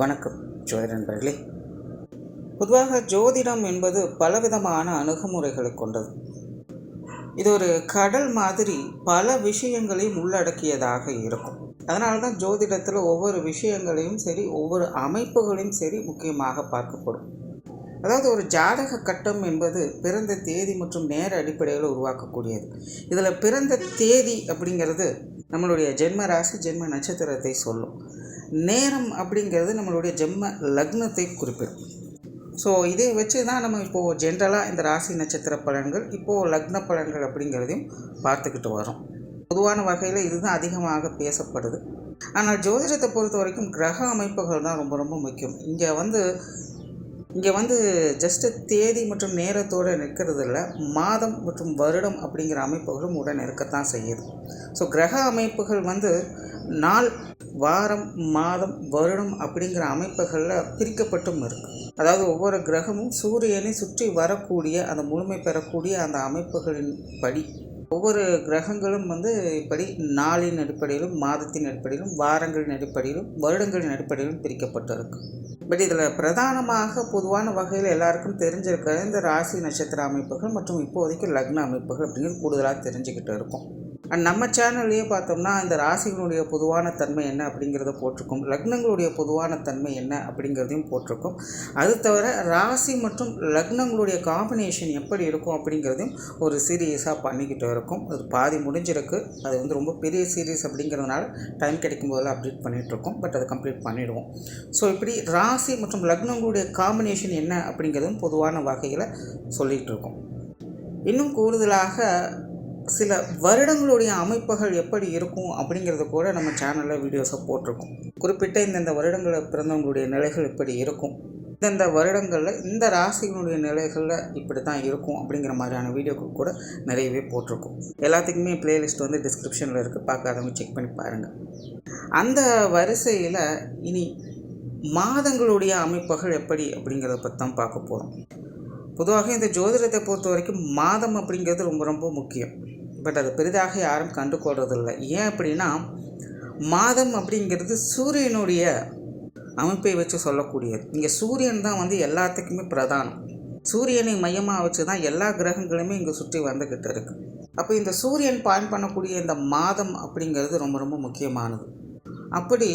வணக்கம் ஜோதிட நண்பர்களே. பொதுவாக ஜோதிடம் என்பது பலவிதமான அணுகுமுறைகளை கொண்டது. இது ஒரு கடல் மாதிரி பல விஷயங்களையும் உள்ளடக்கியதாக இருக்கும். அதனால தான் ஜோதிடத்தில் ஒவ்வொரு விஷயங்களையும் சரி, ஒவ்வொரு அமைப்புகளையும் சரி முக்கியமாக பார்க்கப்படும். அதாவது ஒரு ஜாதக கட்டம் என்பது பிறந்த தேதி மற்றும் நேர அடிப்படையில் உருவாக்கக்கூடியது. இதில் பிறந்த தேதி அப்படிங்கிறது நம்மளுடைய ஜென்ம ராசி, ஜென்ம நட்சத்திரத்தை சொல்லும். நேரம் அப்படிங்கிறது நம்மளுடைய ஜென்ம லக்னத்தை குறிப்பிடும். ஸோ இதை வச்சு தான் நம்ம இப்போது ஜென்ரலாக இந்த ராசி நட்சத்திர பலன்கள், இப்போது லக்ன பலன்கள் அப்படிங்கிறதையும் பார்த்துக்கிட்டு வரோம். பொதுவான வகையில் இதுதான் அதிகமாக பேசப்படுது. ஆனால் ஜோதிடத்தை பொறுத்த வரைக்கும் கிரக அமைப்புகள் தான் ரொம்ப ரொம்ப முக்கியம். இங்கே வந்து ஜஸ்ட்டு தேதி மற்றும் நேரத்தோடு நிற்கிறது இல்லை, மாதம் மற்றும் வருடம் அப்படிங்கிற அமைப்புகளும் உடன் இருக்கத்தான் செய்யுது. ஸோ கிரக அமைப்புகள் நாள், வாரம், மாதம், வருடம் அப்படிங்கிற அமைப்புகளில் பிரிக்கப்பட்டும் இருக்குது. அதாவது ஒவ்வொரு கிரகமும் சூரியனை சுற்றி வரக்கூடிய அந்த முழுமை பெறக்கூடிய அந்த அமைப்புகளின் படி ஒவ்வொரு கிரகங்களும் இப்படி நாளின் அடிப்படையிலும், மாதத்தின் அடிப்படையிலும், வாரங்களின் அடிப்படையிலும், வருடங்களின் அடிப்படையிலும் பிரிக்கப்பட்டு இருக்கு. பட் இதில் பிரதானமாக பொதுவான வகையில் எல்லாருக்கும் தெரிஞ்சிருக்கிற இந்த ராசி நட்சத்திர அமைப்புகள் மற்றும் இப்போதைக்கு லக்ன அமைப்புகள் அப்படிங்கிறது கூடுதலாக தெரிஞ்சுக்கிட்டு இருக்கும். அண்ட் நம்ம சேனல்லையே பார்த்தோம்னா இந்த ராசிகளுடைய பொதுவான தன்மை என்ன அப்படிங்கிறத போட்டிருக்கோம், லக்னங்களுடைய பொதுவான தன்மை என்ன அப்படிங்கிறதையும் போட்டிருக்கோம். அது தவிர ராசி மற்றும் லக்னங்களுடைய காம்பினேஷன் எப்படி இருக்கும் அப்படிங்கிறதையும் ஒரு சீரியஸாக பண்ணிக்கிட்டு இருக்கும். அது பாதி முடிஞ்சிருக்கு. அது ரொம்ப பெரிய சீரீஸ் அப்படிங்கிறதுனால டைம் கிடைக்கும் போதெல்லாம் அப்டேட் பண்ணிகிட்ருக்கோம். பட் அதை கம்ப்ளீட் பண்ணிவிடுவோம். ஸோ இப்படி ராசி மற்றும் லக்னங்களுடைய காம்பினேஷன் என்ன அப்படிங்கிறதும் பொதுவான வகையில் சொல்லிகிட்டு இருக்கோம். இன்னும் கூடுதலாக சில வருடங்களுடைய அமைப்புகள் எப்படி இருக்கும் அப்படிங்கிறத கூட நம்ம சேனலில் வீடியோஸை போட்டிருக்கோம். குறிப்பிட்ட இந்தந்த வருடங்களில் பிறந்தவங்களுடைய நிலைகள் இப்படி இருக்கும், இந்தந்த வருடங்களில் இந்த ராசிகளுடைய நிலைகளில் இப்படி தான் இருக்கும் அப்படிங்கிற மாதிரியான வீடியோக்கள் கூட நிறையவே போட்டிருக்கோம். எல்லாத்துக்குமே பிளேலிஸ்ட் டிஸ்கிரிப்ஷனில் இருக்குது, பார்க்காதவங்க செக் பண்ணி பாருங்கள். அந்த வரிசையில் இனி மாதங்களுடைய அமைப்புகள் எப்படி அப்படிங்கிறத பற்றி தான் பார்க்க போகிறோம். பொதுவாக இந்த ஜோதிடத்தை பொறுத்த வரைக்கும் மாதம் அப்படிங்கிறது ரொம்ப ரொம்ப முக்கியம். பட் அது பெரிதாக யாரும் கண்டுகொள்றதில்லை. ஏன் அப்படின்னா, மாதம் அப்படிங்கிறது சூரியனுடைய அமைப்பை வச்சு சொல்லக்கூடியது. இங்கே சூரியன் தான் எல்லாத்துக்குமே பிரதானம். சூரியனை மையமாக வச்சு தான் எல்லா கிரகங்களுமே இங்கே சுற்றி வந்துக்கிட்டு இருக்குது. அப்போ இந்த சூரியன் பாயிண்ட் பண்ணக்கூடிய இந்த மாதம் அப்படிங்கிறது ரொம்ப ரொம்ப முக்கியமானது. அப்படி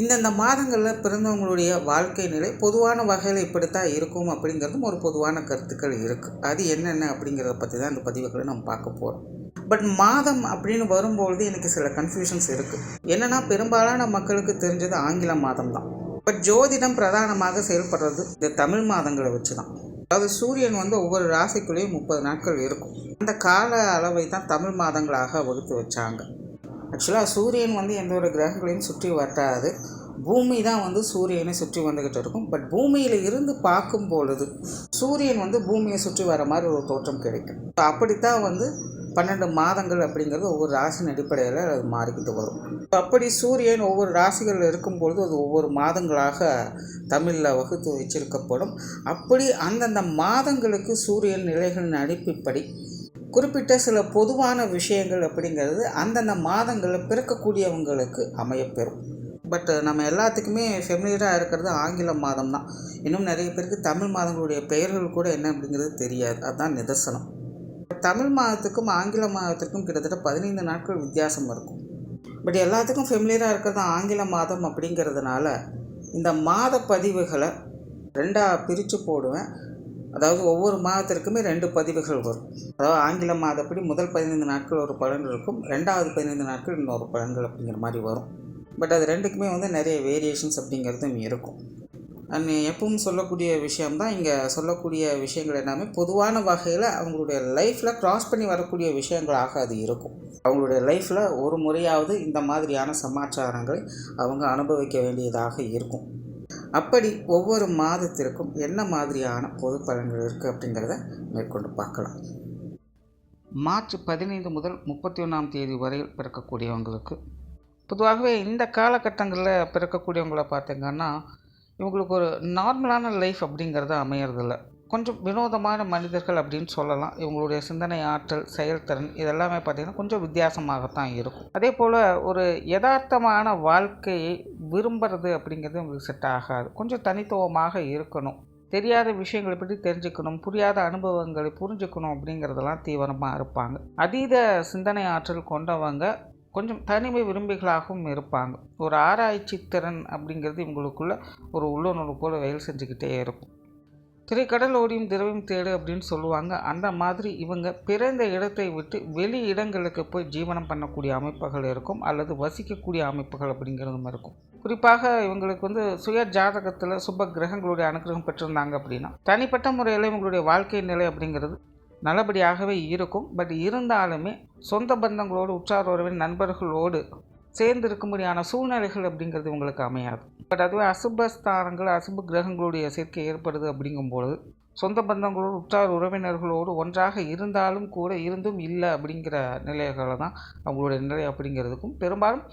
இந்தந்த மாதங்களில் பிறந்தவங்களுடைய வாழ்க்கை நிலை பொதுவான வகையில் இப்படித்தான் இருக்கும் அப்படிங்கிறதும் ஒரு பொதுவான கருத்துக்கள் இருக்குது. அது என்னென்ன அப்படிங்கிறத பற்றி தான் இந்த பதிவுகளை நம்ம பார்க்க போகிறோம். பட் மாதம் அப்படின்னு வரும்பொழுது எனக்கு சில கன்ஃபியூஷன்ஸ் இருக்குது. என்னென்னா, பெரும்பாலான மக்களுக்கு தெரிஞ்சது ஆங்கில மாதம் தான். பட் ஜோதிடம் பிரதானமாக செயல்படுறது இந்த தமிழ் மாதங்களை வச்சு தான். அதாவது சூரியன் ஒவ்வொரு ராசிக்குள்ளேயும் 30 நாட்கள் இருக்கும். அந்த கால அளவை தான் தமிழ் மாதங்களாக வகுத்து வச்சாங்க. ஆக்சுவலாக சூரியன் எந்த ஒரு கிரகங்களையும் சுற்றி வட்டாது, பூமி தான் சூரியனை சுற்றி வந்துக்கிட்டு இருக்கும். பட் பூமியில் இருந்து பார்க்கும் பொழுது சூரியன் பூமியை சுற்றி வர மாதிரி ஒரு தோற்றம் கிடைக்கும். அப்படித்தான் 12 மாதங்கள் அப்படிங்கிறது ஒவ்வொரு ராசியின் அடிப்படையில் அது மாறிக்கிட்டு வரும். அப்படி சூரியன் ஒவ்வொரு ராசிகளில் இருக்கும்பொழுது அது ஒவ்வொரு மாதங்களாக தமிழில் வகுத்து வச்சிருக்கப்படும். அப்படி அந்தந்த மாதங்களுக்கு சூரியன் நிலைகளின் அடிப்படை குறிப்பிட்ட சில பொதுவான விஷயங்கள் அப்படிங்கிறது அந்தந்த மாதங்களில் பிறக்கக்கூடியவங்களுக்கு அமையப்பெறும். பட் நம்ம எல்லாத்துக்குமே ஃபெமிலியராக இருக்கிறது ஆங்கில மாதம் தான். இன்னும் நிறைய பேருக்கு தமிழ் மாதங்களுடைய பெயர்கள் கூட என்ன அப்படிங்கிறது தெரியாது. அதுதான் நிதர்சனம். தமிழ் மாதத்துக்கும் ஆங்கில மாதத்துக்கும் கிட்டத்தட்ட 15 நாட்கள் வித்தியாசம் இருக்கும். பட் எல்லாத்துக்கும் ஃபெமிலியராக இருக்கிறது ஆங்கில மாதம் அப்படிங்கிறதுனால இந்த மாத பதிவுகளை 2ஆக பிரித்து போடுவேன். அதாவது ஒவ்வொரு மாதத்திற்குமே 2 பதிவுகள் வரும். அதாவது ஆங்கில மாதப்படி முதல் 15 நாட்கள் ஒரு பலன் இருக்கும், 2வது 15 நாட்கள் இன்னொரு பலன்கள் அப்படிங்கிற மாதிரி வரும். பட் அது ரெண்டுக்குமே நிறைய வேரியேஷன்ஸ் அப்படிங்கிறதும் இருக்கும். அண்ட் எப்பவும் சொல்லக்கூடிய விஷயம்தான் இங்கே சொல்லக்கூடிய விஷயங்கள் எல்லாமே பொதுவான வகையில் அவங்களுடைய லைஃப்பில் க்ராஸ் பண்ணி வரக்கூடிய விஷயங்களாக அது இருக்கும். அவங்களுடைய லைஃப்பில் ஒரு முறையாவது இந்த மாதிரியான சமாச்சாரங்களை அவங்க அனுபவிக்க வேண்டியதாக இருக்கும். அப்படி ஒவ்வொரு மாதத்திற்கும் என்ன மாதிரியான பொது பலன்கள் இருக்குது அப்படிங்கிறத மேற்கொண்டு பார்க்கலாம். மார்ச் 15 முதல் 31ஆம் தேதி வரையில் பிறக்கக்கூடியவங்களுக்கு பொதுவாகவே இந்த காலகட்டங்களில் பிறக்கக்கூடியவங்களை பார்த்திங்கன்னா, இவங்களுக்கு ஒரு நார்மலான லைஃப் அப்படிங்கிறது அமையறதில்ல. கொஞ்சம் வினோதமான மனிதர்கள் அப்படின்னு சொல்லலாம். இவங்களுடைய சிந்தனை ஆற்றல், செயல்திறன் இதெல்லாமே பார்த்திங்கன்னா கொஞ்சம் வித்தியாசமாகத்தான் இருக்கும். அதே போல் ஒரு யதார்த்தமான வாழ்க்கையை விரும்புறது அப்படிங்கிறது இவங்களுக்கு செட் ஆகாது. கொஞ்சம் தனித்துவமாக இருக்கணும், தெரியாத விஷயங்களை பற்றி தெரிஞ்சுக்கணும், புரியாத அனுபவங்களை புரிஞ்சுக்கணும் அப்படிங்கிறதெல்லாம் தீவிரமாக இருப்பாங்க. அதீத சிந்தனை ஆற்றல் கொண்டவங்க கொஞ்சம் தனிமை விரும்பிகளாகவும் இருப்பாங்க. ஒரு ஆராய்ச்சி திறன் அப்படிங்கிறது இவங்களுக்குள்ள ஒரு உள்ளுணர்வு போல் வேலை செஞ்சுக்கிட்டே இருக்கும். திரைக்கடல் ஓடியும் திரவியம் தேடு அப்படின்னு சொல்லுவாங்க. அந்த மாதிரி இவங்க பிறந்த இடத்தை விட்டு வெளி இடங்களுக்கு போய் ஜீவனம் பண்ணக்கூடிய அமைப்புகள் இருக்கும், அல்லது வசிக்கக்கூடிய அமைப்புகள் அப்படிங்கிறதும் இருக்கும். குறிப்பாக இவங்களுக்கு சுய ஜாதகத்தில் சுப கிரகங்களுடைய அனுகிரகம் பெற்றிருந்தாங்க அப்படின்னா தனிப்பட்ட முறையில் இவங்களுடைய வாழ்க்கை நிலை அப்படிங்கிறது நல்லபடியாகவே இருக்கும். பட் இருந்தாலுமே சொந்த பந்தங்களோடு, உற்றார் உறவின் நண்பர்களோடு சேர்ந்து இருக்கும்படியான சூழ்நிலைகள் அப்படிங்கிறது உங்களுக்கு அமையாது. பட் அதுவே அசுபஸ்தானங்கள், அசுப கிரகங்களுடைய சேர்க்கை ஏற்படுது அப்படிங்கும்பொழுது சொந்த பந்தங்களோடு, உற்றார் உறவினர்களோடு ஒன்றாக இருந்தாலும் கூட இருந்தும் இல்லை அப்படிங்கிற நிலைகளை தான் அவங்களுடைய நிலை அப்படிங்கிறதுக்கும் பெரும்பாலும்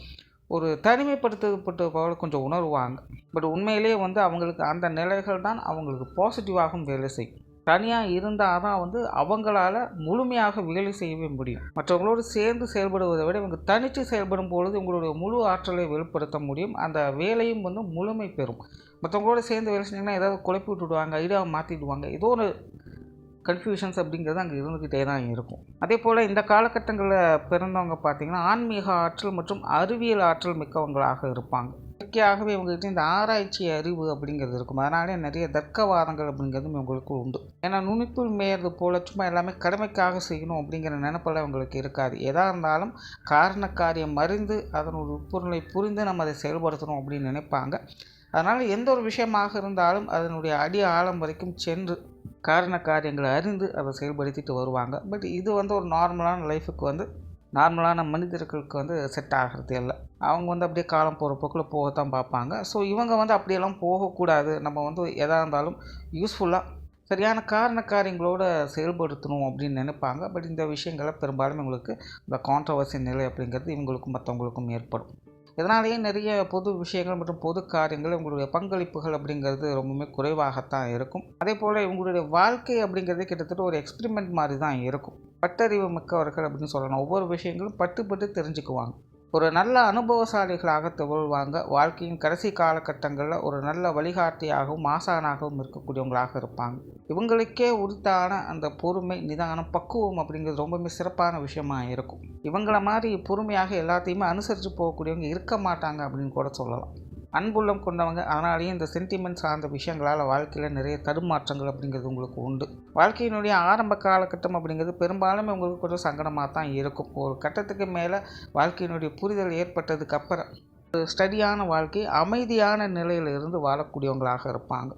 ஒரு தனிமைப்படுத்தப்பட்ட போல கொஞ்சம் உணர்வாங்க. பட் உண்மையிலேயே அவங்களுக்கு அந்த நிலைகள் தான் அவங்களுக்கு பாசிட்டிவாகவும் வேலை செய்யும். தனியாக இருந்தால் தான் அவங்களால முழுமையாக வேலை செய்யவே முடியும். மற்றவங்களோடு சேர்ந்து செயல்படுவதை விட இவங்க தனித்து செயல்படும் பொழுது உங்களுடைய முழு ஆற்றலை வெளிப்படுத்த முடியும். அந்த வேலையும் முழுமை பெறும். மற்றவங்களோட சேர்ந்து வேலை செஞ்சிங்கன்னா ஏதாவது குழப்பி விட்டுடுவாங்க, ஐடியாவை மாற்றிடுவாங்க, ஏதோ ஒரு கன்ஃபியூஷன்ஸ் அப்படிங்கிறது அங்கே இருந்துக்கிட்டே தான் இருக்கும். அதே போல் இந்த காலகட்டங்களில் பிறந்தவங்க பார்த்திங்கன்னா ஆன்மீக ஆற்றல் மற்றும் அறிவியல் ஆற்றல் மிக்கவங்களாக இருப்பாங்க. இயற்கையாகவே இவங்ககிட்ட இந்த ஆராய்ச்சி அறிவு அப்படிங்கிறது இருக்கும். அதனாலே நிறைய தர்க்கவாதங்கள் அப்படிங்கிறதும் இவங்களுக்கு உண்டு. ஏன்னா நுனிப்புள் மேயறது போல சும்மா எல்லாமே கடமைக்காக செய்யணும் அப்படிங்கிற நினைப்பெல்லாம் இவங்களுக்கு இருக்காது. எதாக இருந்தாலும் காரண காரியம் அறிந்து அதனோட உட்பொருளை புரிந்து நம்ம அதை செயல்படுத்தணும் அப்படின்னு நினைப்பாங்க. அதனால் எந்த ஒரு விஷயமாக இருந்தாலும் அதனுடைய அடி ஆழம் வரைக்கும் சென்று காரண காரியங்களை அறிந்து அதை செயல்படுத்திட்டு வருவாங்க. பட் இது ஒரு நார்மலான லைஃபுக்கு நார்மலான மனிதர்களுக்கு செட் ஆகிறது இல்லை. அவங்க அப்படியே காலம் போகிற போக்கில் போகத்தான் பார்ப்பாங்க. ஸோ இவங்க அப்படியெல்லாம் போகக்கூடாது. நம்ம எதாக இருந்தாலும் யூஸ்ஃபுல்லாக சரியான காரண காரியங்களோடு செயல்படுத்தணும் அப்படின்னு நினைப்பாங்க. பட் இந்த விஷயங்களை பெரும்பாலும் இவங்களுக்கு இந்த கான்ட்ரவர்சி நிலை அப்படிங்கிறது இவங்களுக்கும் மற்றவங்களுக்கும் ஏற்படும். இதனாலேயே நிறைய பொது விஷயங்கள் மற்றும் பொது காரியங்கள் இவங்களுடைய பங்களிப்புகள் அப்படிங்கிறது ரொம்பவுமே குறைவாகத்தான் இருக்கும். அதே போல் இவங்களுடைய வாழ்க்கை அப்படிங்கிறது கிட்டத்தட்ட ஒரு எக்ஸ்பெரிமெண்ட் மாதிரி தான் இருக்கும். பட்டறிவு மிக்கவர்கள் அப்படின்னு சொல்லலாம். ஒவ்வொரு விஷயங்களும் பட்டு தெரிஞ்சுக்குவாங்க. ஒரு நல்ல அனுபவசாலிகளாக திகழ்வாங்க. வாழ்க்கையின் கடைசி காலகட்டங்களில் ஒரு நல்ல வழிகாட்டியாகவும் ஆசானாகவும் இருக்கக்கூடியவங்களாக இருப்பாங்க. இவங்களுக்கே உரித்தான அந்த பொறுமை, நிதானம், பக்குவம் அப்படிங்கிறது ரொம்பவே சிறப்பான விஷயமா இருக்கும். இவங்கள மாதிரி பொறுமையாக எல்லாத்தையுமே அனுசரித்து போகக்கூடியவங்க இருக்க மாட்டாங்க அப்படின்னு கூட சொல்லலாம். அன்புள்ளம் கொண்டவங்க. அதனாலேயே இந்த சென்டிமெண்ட் சார்ந்த விஷயங்களால் வாழ்க்கையில் நிறைய தடுமாற்றங்கள் அப்படிங்கிறது உங்களுக்கு உண்டு. வாழ்க்கையினுடைய ஆரம்ப காலகட்டம் அப்படிங்கிறது பெரும்பாலும் உங்களுக்கு கொஞ்சம் சங்கடமாக தான் இருக்கும். ஒரு கட்டத்துக்கு மேலே வாழ்க்கையினுடைய புரிதல் ஏற்பட்டதுக்கு அப்புறம் ஒரு ஸ்டடியான வாழ்க்கை, அமைதியான நிலையிலிருந்து வாழக்கூடியவங்களாக இருப்பாங்க.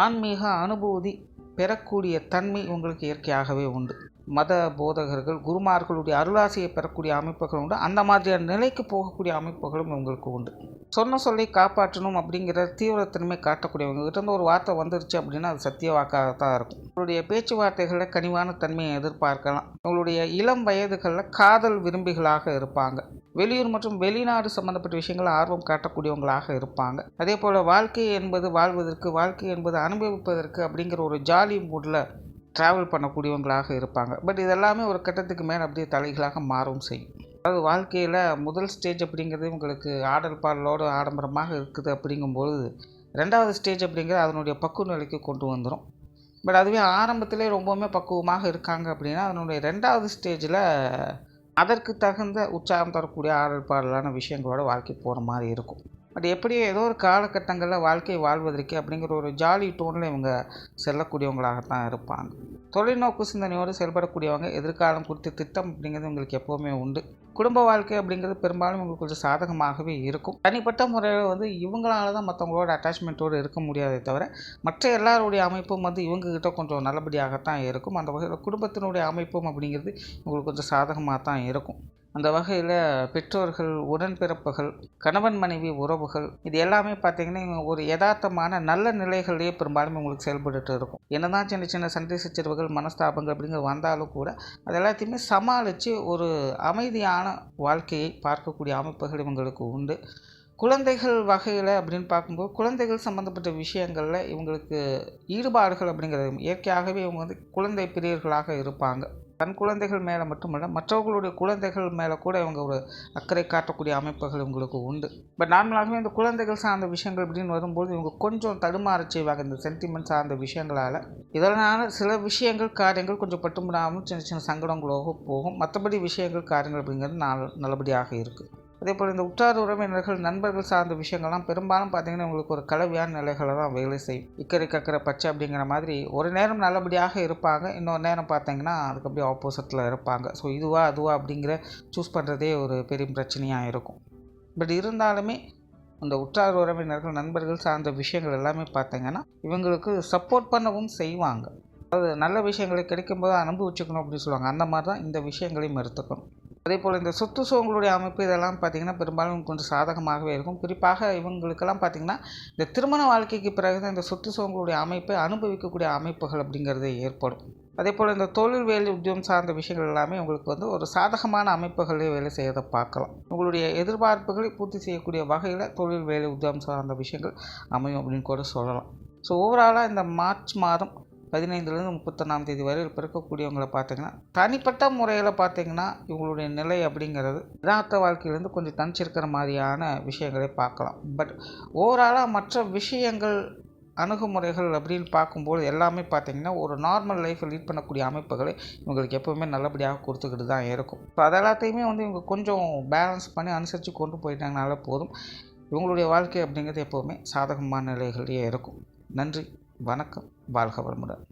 ஆன்மீக அனுபூதி பெறக்கூடிய தன்மை உங்களுக்கு இயற்கையாகவே உண்டு. மத போதகர்கள், குருமார்களுடைய அருளாசியை பெறக்கூடிய அமைப்புகள் உண்டு. அந்த மாதிரியான நிலைக்கு போகக்கூடிய அமைப்புகளும் உங்களுக்கு உண்டு. சொன்ன சொல்லை காப்பாற்றணும் அப்படிங்கிற தீவிரத்தன்மை காட்டக்கூடியவங்க கிட்ட ஒரு வார்த்தை வந்துருச்சு அப்படின்னா அது சத்திய வாக்காகத்தான் இருக்கும். உங்களுடைய பேச்சுவார்த்தைகளில் கனிவான தன்மையை எதிர்பார்க்கலாம். உங்களுடைய இளம் வயதுகளில் காதல் விரும்பிகளாக இருப்பாங்க. வெளியூர் மற்றும் வெளிநாடு சம்மந்தப்பட்ட விஷயங்கள் ஆர்வம் காட்டக்கூடியவங்களாக இருப்பாங்க. அதே போல் வாழ்க்கை என்பது வாழ்வதற்கு, வாழ்க்கை என்பது அனுபவிப்பதற்கு அப்படிங்கிற ஒரு ஜாலி மூடில் ட்ராவல் பண்ணக்கூடியவங்களாக இருப்பாங்க. பட் இதெல்லாமே ஒரு கட்டத்துக்கு மேலே அப்படியே தலைகளாக மாறவும் செய்யும். அதாவது வாழ்க்கையில் முதல் ஸ்டேஜ் அப்படிங்கிறது உங்களுக்கு ஆடல் பாடலோடு ஆடம்பரமாக இருக்குது அப்படிங்கும்போது ரெண்டாவது ஸ்டேஜ் அப்படிங்கிறது அதனுடைய பக்குவ நிலைக்கு கொண்டு வந்துடும். பட் அதுவே ஆரம்பத்திலே ரொம்பவுமே பக்குவமாக இருக்காங்க அப்படின்னா அதனுடைய ரெண்டாவது ஸ்டேஜில் அதற்கு தகுந்த உற்சாகம் தரக்கூடிய ஆடல் பாடலான விஷயங்களோட வாழ்க்கை போகிற மாதிரி இருக்கும். பட் எப்படியோ ஏதோ ஒரு காலகட்டங்களில் வாழ்க்கை வாழ்வதற்கு அப்படிங்கிற ஒரு ஜாலி டோனில் இவங்க செல்லக்கூடியவங்களாகத்தான் இருப்பாங்க. தொலைநோக்கு சிந்தனையோடு செயல்படக்கூடியவங்க. எதிர்காலம் குறித்து திட்டம் அப்படிங்கிறது உங்களுக்கு எப்போவுமே உண்டு. குடும்ப வாழ்க்கை அப்படிங்கிறது பெரும்பாலும் உங்களுக்கு கொஞ்சம் சாதகமாகவே இருக்கும். தனிப்பட்ட முறையில் இவங்களால தான் மற்றவங்களோட அட்டாச்மெண்ட்டோடு இருக்க முடியாதே தவிர மற்ற எல்லாருடைய அமைப்பும் இவங்ககிட்ட கொஞ்சம் நல்லபடியாகத்தான் இருக்கும். அந்த வகையில் குடும்பத்தினுடைய அமைப்பும் அப்படிங்கிறது உங்களுக்கு கொஞ்சம் சாதகமாக தான் இருக்கும். அந்த வகையில் பெற்றோர்கள், உடன்பிறப்புகள், கணவன் மனைவி உறவுகள் இது எல்லாமே பார்த்திங்கன்னா ஒரு யதார்த்தமான நல்ல நிலைகளிலேயே பெரும்பாலும் உங்களுக்கு செயல்பட்டு இருக்கும். என்னதான் சின்ன சின்ன சண்டை சச்சரவுகள், மனஸ்தாபங்கள் அப்படிங்கிறது வந்தாலும் கூட அது எல்லாத்தையுமே சமாளித்து ஒரு அமைதியான வாழ்க்கையை பார்க்கக்கூடிய அமைப்புகள் இவங்களுக்கு உண்டு. குழந்தைகள் வகையில் அப்படின்னு பார்க்கும்போது குழந்தைகள் சம்மந்தப்பட்ட விஷயங்களில் இவங்களுக்கு ஈடுபாடுகள் அப்படிங்கிறது இயற்கையாகவே இவங்க வந்து குழந்தை பிரியர்களாக இருப்பாங்க. தன் குழந்தைகள் மேலே மட்டுமல்ல, மற்றவர்களுடைய குழந்தைகள் மேலே கூட இவங்க ஒரு அக்கறை காட்டக்கூடிய அமைப்புகள் இவங்களுக்கு உண்டு. பட் நார்மலாகவே இந்த குழந்தைகள் சார்ந்த விஷயங்கள் அப்படின்னு வரும்போது இவங்க கொஞ்சம் தடுமாற செய்வாங்க இந்த சென்டிமெண்ட் சார்ந்த விஷயங்களால். இதனால் சில விஷயங்கள் காரியங்கள் கொஞ்சம் பட்டுப்படாமல் சின்ன சின்ன சங்கடங்களோக போகும். மற்றபடி விஷயங்கள் காரியங்கள் அப்படிங்கிறது நல்லபடியாக இருக்குது. அதேபோல் இந்த உற்றார் உறவினர்கள் நண்பர்கள் சார்ந்த விஷயங்கள்லாம் பெரும்பாலும் பார்த்திங்கன்னா உங்களுக்கு ஒரு கலவையான நிலைகளை தான் வேலை செய்யும். இக்கரை கக்கரை பச்சை அப்படிங்கிற மாதிரி ஒரு நேரம் நல்லபடியாக இருப்பாங்க, இன்னொரு நேரம் பார்த்திங்கன்னா அதுக்கு அப்படியே ஆப்போசிட்டில் இருப்பாங்க. ஸோ இதுவா அதுவா அப்படிங்கிற சூஸ் பண்ணுறதே ஒரு பெரிய பிரச்சனையாக இருக்கும். பட் இருந்தாலுமே அந்த உற்றார் உறவினர்கள் நண்பர்கள் சார்ந்த விஷயங்கள் எல்லாமே பார்த்திங்கன்னா இவங்களுக்கு சப்போர்ட் பண்ணவும் செய்வாங்க. அதாவது நல்ல விஷயங்களை கிடைக்கும்போது அனுபவிச்சுக்கணும் அப்படின்னு சொல்லுவாங்க. அந்த மாதிரி தான் இந்த விஷயங்களையும் எடுத்துக்கணும். அதே போல் இந்த சொத்து சுகங்களுடைய அமைப்பு இதெல்லாம் பார்த்திங்கன்னா பெரும்பாலும் கொஞ்சம் சாதகமாகவே இருக்கும். குறிப்பாக இவங்களுக்கெல்லாம் பார்த்திங்கன்னா இந்த திருமண வாழ்க்கைக்கு பிறகு தான் இந்த சொத்து சுகங்களுடைய அமைப்பை அனுபவிக்கக்கூடிய அமைப்புகள் அப்படிங்கிறது ஏற்படும். அதே போல் இந்த தொழில் வேலை உத்தியோகம் சார்ந்த விஷயங்கள் எல்லாமே உங்களுக்கு வந்து ஒரு சாதகமான அமைப்புகளே வேலை செய்யறதை பார்க்கலாம். உங்களுடைய எதிர்பார்ப்புகளை பூர்த்தி செய்யக்கூடிய வகையில் தொழில் வேலை உத்தியோகம் சார்ந்த விஷயங்கள் அமையும் அப்படின்னு கூட சொல்லலாம். ஸோ ஓவராலாக இந்த மார்ச் மாதம் 15லேருந்து 31ஆம் தேதி வரை பிறக்கக்கூடியவங்களை பார்த்திங்கன்னா தனிப்பட்ட முறையில் பார்த்திங்கன்னா இவங்களுடைய நிலை அப்படிங்கிறது யதார்த்த வாழ்க்கையிலேருந்து கொஞ்சம் தனிச்சிருக்கிற மாதிரியான விஷயங்களை பார்க்கலாம். பட் ஓவராலாக மற்ற விஷயங்கள் அணுகுமுறைகள் அப்படின்னு பார்க்கும்போது எல்லாமே பார்த்திங்கன்னா ஒரு நார்மல் லைஃப்பை லீட் பண்ணக்கூடிய அமைப்புகளை இவங்களுக்கு எப்போவுமே நல்லபடியாக கொடுத்துக்கிட்டு தான் இருக்கும். ஸோ அதெல்லாத்தையுமே வந்து இவங்க கொஞ்சம் பேலன்ஸ் பண்ணி அனுசரித்து கொண்டு போயிட்டாங்கனால போதும். இவங்களுடைய வாழ்க்கை அப்படிங்கிறது எப்போவுமே சாதகமான நிலைகளிலேயே இருக்கும். நன்றி, வணக்கம், வாழ்க வளமுடன்.